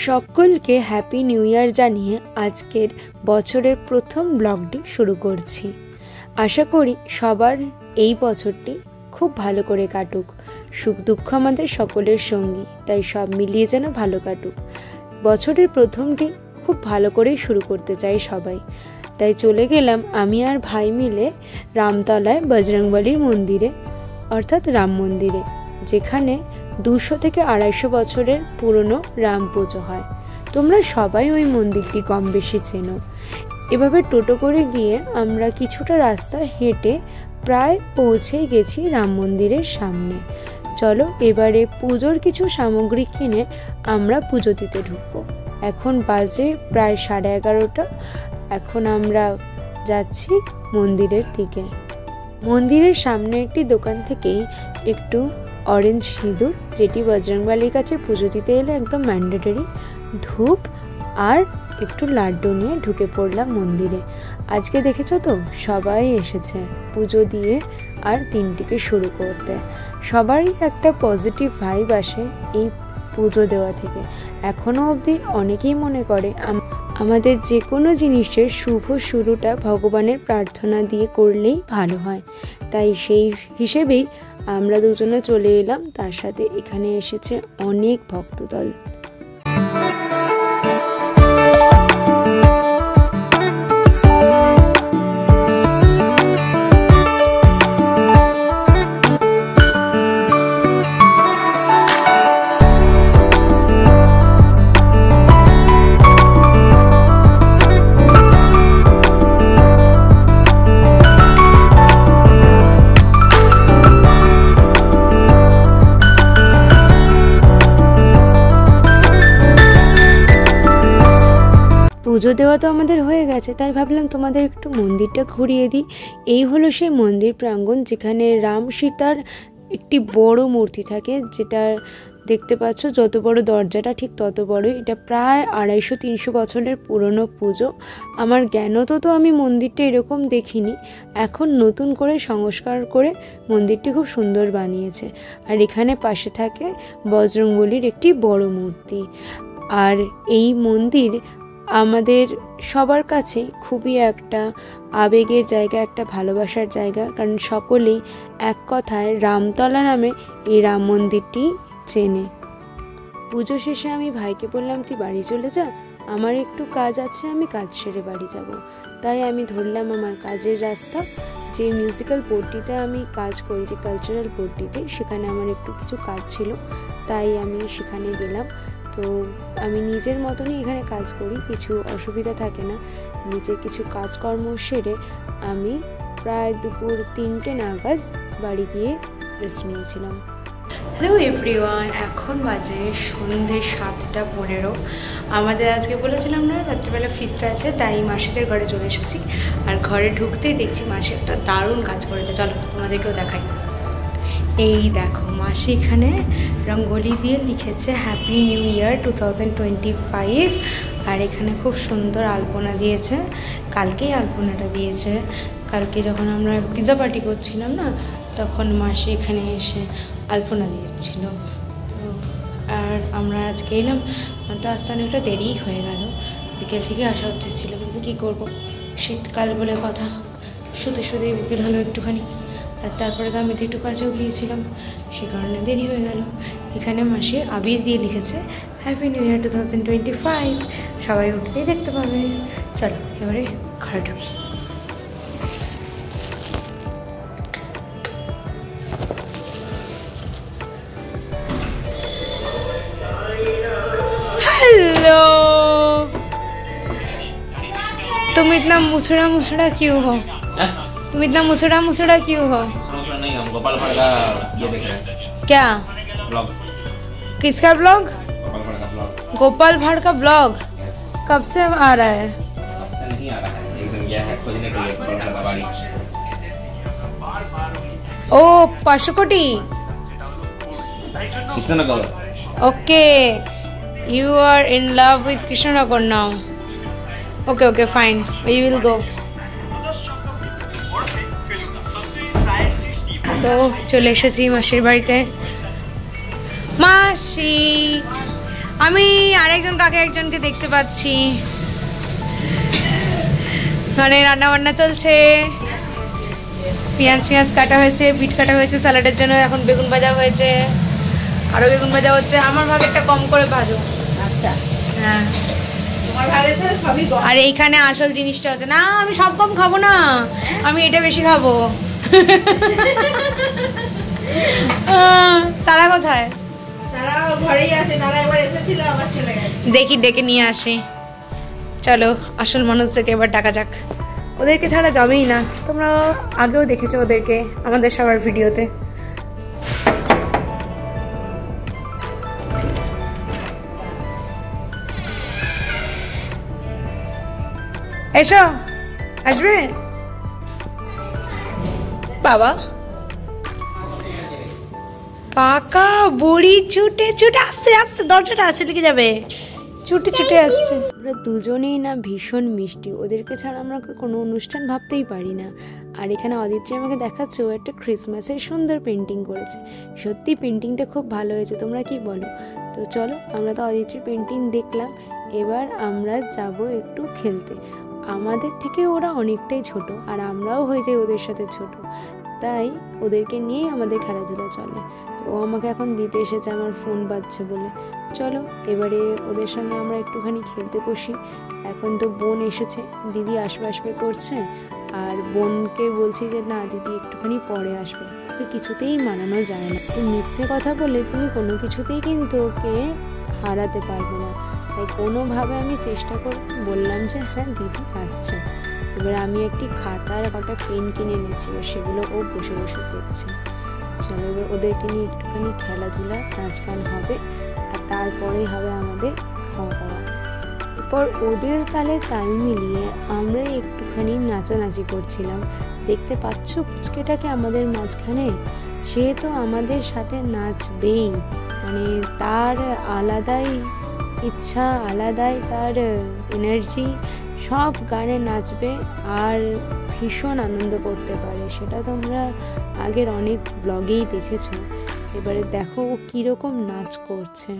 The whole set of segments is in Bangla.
সকলকে হ্যাপি নিউ ইয়ার জানিয়ে আজকের বছরের প্রথম ব্লগটি শুরু করছি। আশা করি সবার এই বছরটি খুব ভালো করে কাটুক। সুখ দুঃখ আমাদের সকলের সঙ্গী, তাই সব মিলিয়ে যেন ভালো কাটুক। বছরের প্রথমটি খুব ভালো করেই শুরু করতে চাই সবাই, তাই চলে গেলাম আমি আর ভাই মিলে রামতলায় বজরংবলীর মন্দিরে, অর্থাৎ রাম মন্দিরে, যেখানে 200 থেকে 250 বছরের পুরনো রাম পুজো হয়। তোমরা সবাই ওই মন্দিরটি কম বেশি চেনো। এভাবে টোটো করে গিয়ে আমরা কিছুটা রাস্তা হেঁটে প্রায় পৌঁছেই গেছি রাম মন্দিরের সামনে। চলো এবারে পুজোর কিছু সামগ্রী কিনে আমরা পুজো দিতে ঢুকবো। এখন বাজে প্রায় 11:30। এখন আমরা যাচ্ছি মন্দিরের দিকে। মন্দিরের সামনে একটি দোকান থেকেই একটু অরেঞ্জ সিঁদুর, যেটি বজরংবলীর কাছে পুজো দিতে এলে একদম ম্যান্ডেটরি, ধূপ আর একটু লাড্ডু নিয়ে ঢুকে পড়লাম মন্দিরে। আজকে দেখেছো তো সবাই এসেছে পুজো দিয়ে আর দিনটিকে শুরু করতে। সবারই একটা পজিটিভ ভাইব আসে এই পুজো দেওয়া থেকে। এখনো অবধি অনেকেই মনে করে আমাদের যে কোনো জিনিসের শুভ শুরুটা ভগবানের প্রার্থনা দিয়ে করলেই ভালো হয়। তাই সেই হিসেবেই আমরা দুজনে চলে এলাম, তার সাথে এখানে এসেছে অনেক ভক্তদল। পুজো দেওয়া তো আমাদের হয়ে গেছে, তাই ভাবলাম তোমাদের একটু মন্দিরটা ঘুরিয়ে দিই। এই হলো সেই মন্দির প্রাঙ্গণ, যেখানে রাম সীতার একটি বড় মূর্তি থাকে, যেটা দেখতে পাচ্ছ যত বড় দরজাটা ঠিক তত বড়। এটা প্রায় 250-300 বছরের পুরনো পুজো। আমার জ্ঞানত তো আমি মন্দিরটা এরকম দেখিনি। এখন নতুন করে সংস্কার করে মন্দিরটি খুব সুন্দর বানিয়েছে। আর এখানে পাশে থাকে বজরংবলীর একটি বড় মূর্তি। আর এই মন্দির আমাদের সবার কাছে খুবই একটা আবেগের জায়গা, একটা ভালোবাসার জায়গা, কারণ সকলেই এক কথায় রামতলা নামে এই রাম মন্দিরটি চেনে। পুজো শেষে আমি ভাইকে বললাম তুই বাড়ি চলে যা, আমার একটু কাজ আছে, আমি কাজ সেরে বাড়ি যাব। তাই আমি ধরলাম আমার কাজের রাস্তা। যে মিউজিক্যাল বোর্ডটিতে আমি কাজ করি, যে কালচারাল বোর্ডটিতে, সেখানে আমার একটু কিছু কাজ ছিল, তাই আমি সেখানে গেলাম। তো আমি নিজের মতনই এখানে কাজ করি, কিছু অসুবিধা থাকে না। নিজের কিছু কাজকর্ম সেরে আমি প্রায় দুপুর 3টে নাগাদ বাড়ি গিয়ে রেস্ট নিয়েছিলাম। হ্যালো এভরিওয়ান, এখন বাজে সন্ধ্যে 7:15। আমাদের আজকে বলেছিলাম না রাত্রিবেলা ফিস্ট আছে, তাই মাসিদের ঘরে চলে এসেছি। আর ঘরে ঢুকতেই দেখছি মাসি একটা দারুণ কাজ করেছে। চলো তোমাদেরকেও দেখাই। এই দেখো, মাসি এখানে রঙ্গোলি দিয়ে লিখেছে হ্যাপি নিউ ইয়ার 2025। আর এখানে খুব সুন্দর আলপনা দিয়েছে। কালকেই আলপনাটা দিয়েছে। কালকে যখন আমরা পিৎজা পার্টি করছিলাম না, তখন মাসি এখানে এসে আলপনা দিয়েছিল। তো আর আমরা আজকে এলাম, তো আসতে অনেকটা দেরিই হয়ে গেল। বিকেল থেকে আসা উচিত ছিল, কিন্তু কী করবো, শীতকাল বলে কথা, শুতে শুতে বিকেল হলো একটুখানি। আর তারপরে তো আমি তো একটু কাছেও গিয়েছিলাম, সে কারণে দেরি হয়ে গেল। এখানে মাসি আবির দিয়ে লিখেছে হ্যাপি নিউ ইয়ার 2025। সবাই উঠতেই দেখতে পাবে। চলো এবারে ঘরে ঢুকি। हेलो, तुम इतना मुसड़ा मुसड़ा क्यों हो? तुम इतना मुसड़ा मुसड़ा क्यों हो? नहीं, हम गोपाल भाड़ का ये देख रहे हैं। क्या ब्लॉग? किसका ब्लॉग? गोपाल भाड़ का ब्लॉग। गोपाल भाड़ का ब्लॉग कब से आ रहा है? कब से नहीं आ रहा है, एक दिन गया है खोजने के लिए गोपाल भाड़ का बाड़ी। ओ पाशुकोटी, Krishnanagar. Okay, you are in love with Krishnanagar now. Okay, okay, fine, we will go. So চলে এসেছি মাসির বাড়িতে। মাসি আমি আরেকজন কাকে একজনকে দেখতে পাচ্ছি, মানে রান্না বান্না চলছে, পেঁয়াজ কাটা হয়েছে, বিট কাটা হয়েছে স্যালাডের জন্য, এখন বেগুন ভাজা হয়েছে, আরো বেগুন ভাজা হচ্ছে। আমার ভাগেরটা কম করে ভাজো। আচ্ছা হ্যাঁ, আর এইখানে আসল জিনিসটা হচ্ছে না, আমি সব কম খাবো না, আমি এটা বেশি খাবো। তারা কোথায়? তারা ঘরেই আছে, তারা এবার এসেছিল আবার চলে গেছে। দেখি ডেকে নিয়ে আসি, চলো আসল মানুষদেরকে এবার ডাকা যাক। ওদেরকে ছাড়া যাবেই না, তোমরা আগেও দেখেছো ওদেরকে আমাদের সবার ভিডিওতে। এসো, আসবে বাবা। পাকা বুড়ি ছুটে ছুটে আসছে, আসছে দরজাটা আছে লিখে যাবে, ছুটে ছুটে আসছে। আমরা দুজনেই না ভীষণ মিষ্টি, ওদেরকে ছাড়া আমরা কোনো অনুষ্ঠান ভাবতেই পারি না। আর এখানে অদিত্রী আমাকে দেখাচ্ছে ও একটা ক্রিসমাসের সুন্দর পেন্টিং করেছে। সত্যি পেন্টিংটা খুব ভালো হয়েছে, তোমরা কি বলো? তো চলো, আমরা তো অদিত্রীর পেন্টিং দেখলাম, এবার আমরা যাব একটু খেলতে। আমাদের থেকে ওরা অনেকটাই ছোট, আর আমরাও হয়ে যাই ওদের সাথে ছোট, তাই ওদেরকে নিয়েই আমাদের খেলাধুলা চলে। তো ও আমাকে এখন দিতে এসেছে, আমার ফোন বাজছে বলে। চলো এবারে ওদের সঙ্গে আমরা একটুখানি খেলতে বসি। এখন তো বোন এসেছে, দিদি আসবে আসবে করছে, আর বোনকে বলছি যে না দিদি একটুখানি পরে আসবে। ওকে কিছুতেই মানানো যায় না, তো মিথ্যে কথা বলে তুমি কোনো কিছুতেই কিন্তু ওকে হারাতে পারবে না। তাই কোনোভাবে আমি চেষ্টা করে বললাম যে হ্যাঁ দিদি আসছে। এবার আমি একটি খাতা আর কটা পেন কিনে এনেছি, সেগুলো ও বসে বসে দেখছে। চলো এবার ওদেরকে নিয়ে একটুখানি খেলাধুলা, নাচ গান হবে, আর তারপরেই হবে আমাদের খাওয়া দাওয়া। এরপর ওদের তালে তাল মিলিয়ে আমরা একটুখানি নাচানাচি করছিলাম। দেখতে পাচ্ছ পুচকেটাকে আমাদের মাঝখানে, সে তো আমাদের সাথে নাচবেই, মানে তার আলাদাই ইচ্ছা, আলাদাই তার এনার্জি, সব গানে নাচবে আর ভীষণ আনন্দ করতে পারে। সেটা তোমরা আগের অনেক ব্লগেই দেখেছো। এবারে দেখো ও কিরকম নাচ করছে।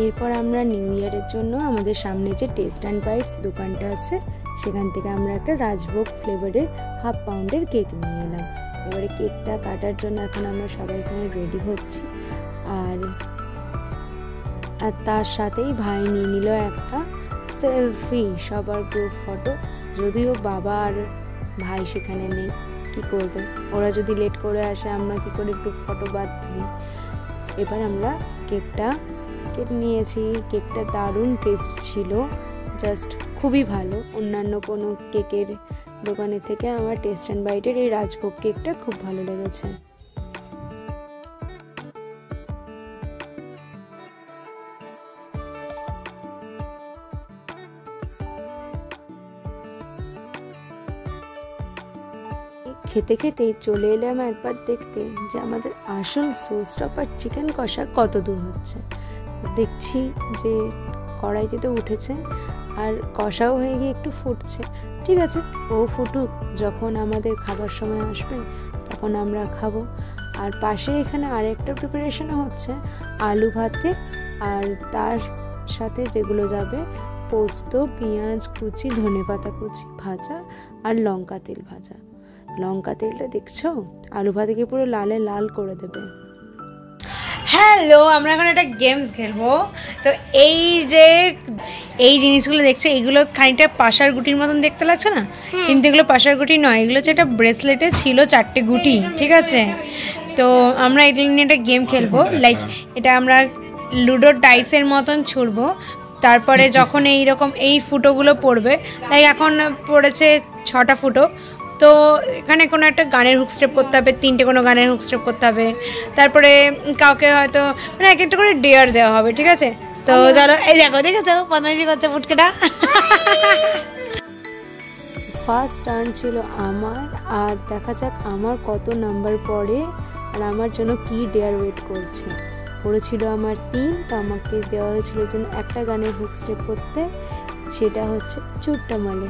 এরপর আমরা নিউ ইয়ারের জন্য আমাদের সামনে যে টেস্ট অ্যান্ড বাইটস দোকানটা আছে, সেখান থেকে আমরা একটা রাজভোগ ফ্লেভারের 1/2 পাউন্ডের কেক নিয়ে এলাম। এবারে কেকটা কাটার জন্য এখন আমরা সবাই এখানে রেডি হচ্ছি, আর তার সাথেই ভাই নিয়ে নিল একটা সেলফি, সবার গ্রুপ ফটো। যদিও বাবা আর ভাই সেখানে নেই, কি করবে, ওরা যদি লেট করে আসে আমরা কি করে গ্রুপ ফটো বাদ দিই। এবার আমরা কেক নিয়েছি। কেকটা দারুণ টেস্ট ছিল, জাস্ট খুবই ভালো। অন্যান্য কোনো কেকের দোকানের থেকে আমার টেস্ট অ্যান্ড বাইটের এই রাজভোগ কেকটা খুব ভালো লেগেছে। খেতে খেতে চলে এলাম একবার দেখতে যে আমাদের আসল শোস্টপার চিকেন কষা কত দূর হচ্ছে। দেখছি যে কড়াইতে তো উঠেছে আর কষাও হয়ে গিয়ে একটু ফুটছে। ঠিক আছে, ও ফুটুক, যখন আমাদের খাবার সময় আসবে তখন আমরা খাবো। আর পাশে এখানে আরেকটা প্রিপারেশনও হচ্ছে, আলু ভাতে, আর তার সাথে যেগুলো যাবে পোস্ত, পেঁয়াজ কুচি, ধনেপাতা কুচি ভাজা, আর লঙ্কা তেল ভাজা। লঙ্কা তেলটা দেখছো আলু ভাতেকে পুরো লালে লাল করে দেবে। হ্যালো, আমরা এখন একটা গেমস খেলবো। তো এই যে এই জিনিসগুলো দেখছো, এগুলো খানিকটা পাশার গুটির মতন দেখতে লাগছে না? কিন্তু এগুলো পাশার গুটি নয়, এগুলো হচ্ছে একটা ব্রেসলেটে ছিল 4টে গুটি, ঠিক আছে? তো আমরা এগুলো নিয়ে একটা গেম খেলবো, লাইক এটা আমরা লুডোর ডাইসের মতন ছুড়বো, তারপরে যখন এইরকম এই ফুটোগুলো পড়বে, লাইক এখন পড়েছে 6টা ফুটো, তো এখানে কোনো একটা গানের হুক স্টেপ করতে হবে, 3টে কোনো গানের হুক স্টেপ করতে হবে, তারপরে কাউকে হয়তো মানে এক একটা করে ডেয়ার দেওয়া হবে, ঠিক আছে? তো চলো, এই দেখো দেখেছো বদমাইশি করছে ফুটকেটা। ফার্স্ট টার্ন ছিল আমার, আর দেখা যাক আমার কত নাম্বার পড়ে আর আমার জন্য কি ডেয়ার ওয়েট করছে। পড়েছিল আমার 3, তো আমাকে দেওয়া হয়েছিল জন্য একটা গানের হুক স্টেপ করতে, সেটা হচ্ছে চুট্টা মালে।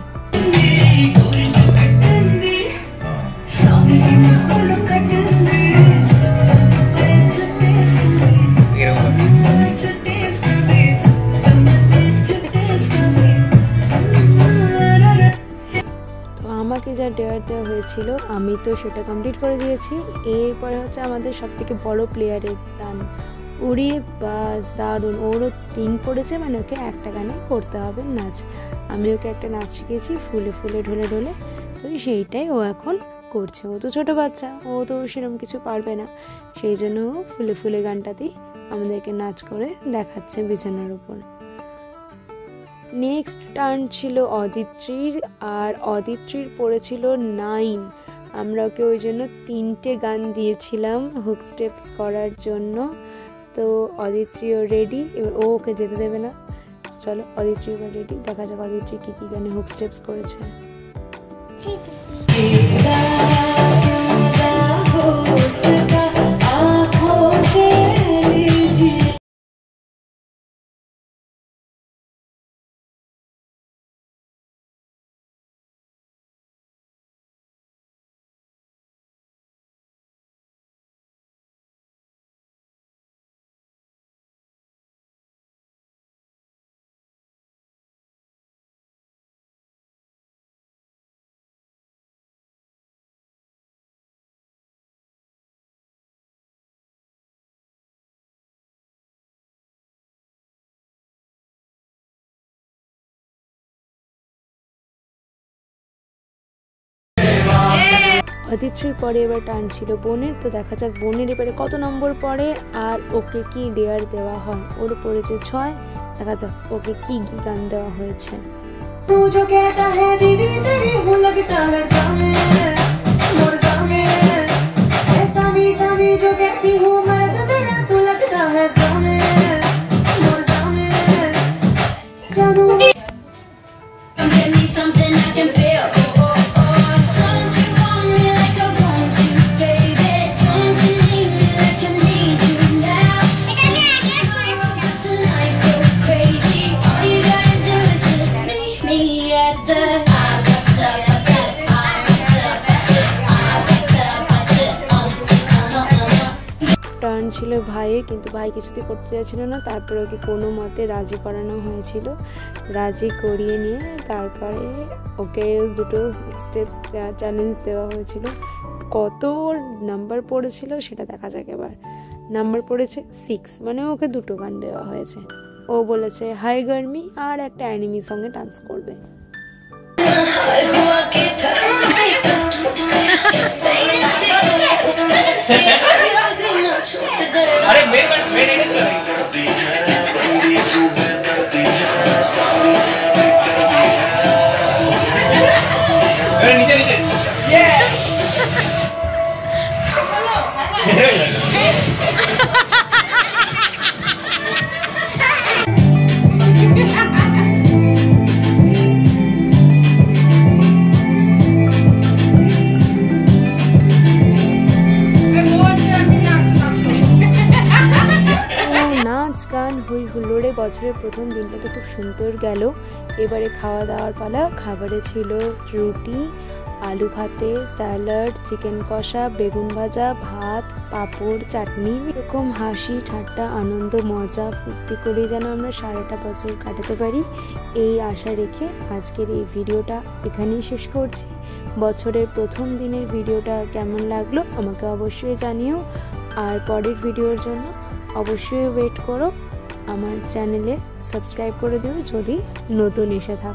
আমাকে যা ডেয়ার দেওয়া হয়েছিল আমি তো সেটা কমপ্লিট করে দিয়েছি। এরপরে হচ্ছে আমাদের সবথেকে বড় প্লেয়ারের টান। উড়িয়ে বাস দারুণ, ওরও 3 পড়েছে, মানে ওকে একটা গানে করতে হবে নাচ। আমি ওকে একটা নাচ শিখেছি ফুলে ফুলে ঢলে ঢলে, তো সেইটাই ও এখন করছে। ও তো ছোটো বাচ্চা, ও তো সেরকম কিছু পারবে না, সেই জন্য ও ফুলে ফুলে গানটাতেই আমাদেরকে নাচ করে দেখাচ্ছে বিছানার উপর। নেক্সট টার্ন ছিল অদিত্রীর, আর অদিত্রীর পড়েছিল 9। আমরা ওকে ওই জন্য 3টে গান দিয়েছিলাম হুক স্টেপস করার জন্য। তো অদিত্রীও রেডি, এবার ও ওকে যেতে দেবে না। চলো অদিত্রী এবার রেডি, দেখা যাক অদিত্রী কী কী গানে হুক স্টেপস করেছে। অদিত্রীর পরে এবার টান ছিল বোনের, তো দেখা যাক বোনের এবারে কত নম্বর পড়ে আর ওকে কি ডেয়ার দেওয়া হয়। ওর পড়েছে 6, দেখা যাক ওকে কি গান দেওয়া হয়েছে। টার্ন ছিল ভাইয়ের, কিন্তু ভাই কিছুতেই করতে চাইছিল না। তারপরে ওকে কোনো মতে রাজি করানো হয়েছিল, রাজি করিয়ে নিয়ে তারপরে ওকে 2টো স্টেপস চ্যালেঞ্জ দেওয়া হয়েছিল। কত নাম্বার পড়েছিল সেটা দেখা যাক এবার। নাম্বার পড়েছে 6, মানে ওকে 2টো গান দেওয়া হয়েছে। ও বলেছে হাই গার্মি আর একটা অ্যানিমি সঙ্গে ডান্স করবে। अरे मेरे पास मेरे नहीं चल रही अरे नीचे नीचे ये গান হই হুল্লোড়ে বছরের প্রথম দিনটা তো খুব সুন্দর গেল। এবারে খাওয়া দাওয়ার পালা। খাবারে ছিল রুটি, আলু ভাতে, স্যালাড, চিকেন কষা, বেগুন ভাজা, ভাত, পাঁপড়, চাটনি। এরকম হাসি ঠাট্টা আনন্দ মজা ফুর্তি করে যেন আমরা সারাটা বছর কাটাতে পারি, এই আশা রেখে আজকের এই ভিডিওটা এখানেই শেষ করছি। বছরের প্রথম দিনের ভিডিওটা কেমন লাগলো আমাকে অবশ্যই জানিও, আর পরের ভিডিওর জন্য অবশ্যই ওয়েট করো আমার চ্যানেলে সাবস্ক্রাইব করে দিও যদি নতুন এসে থাকো।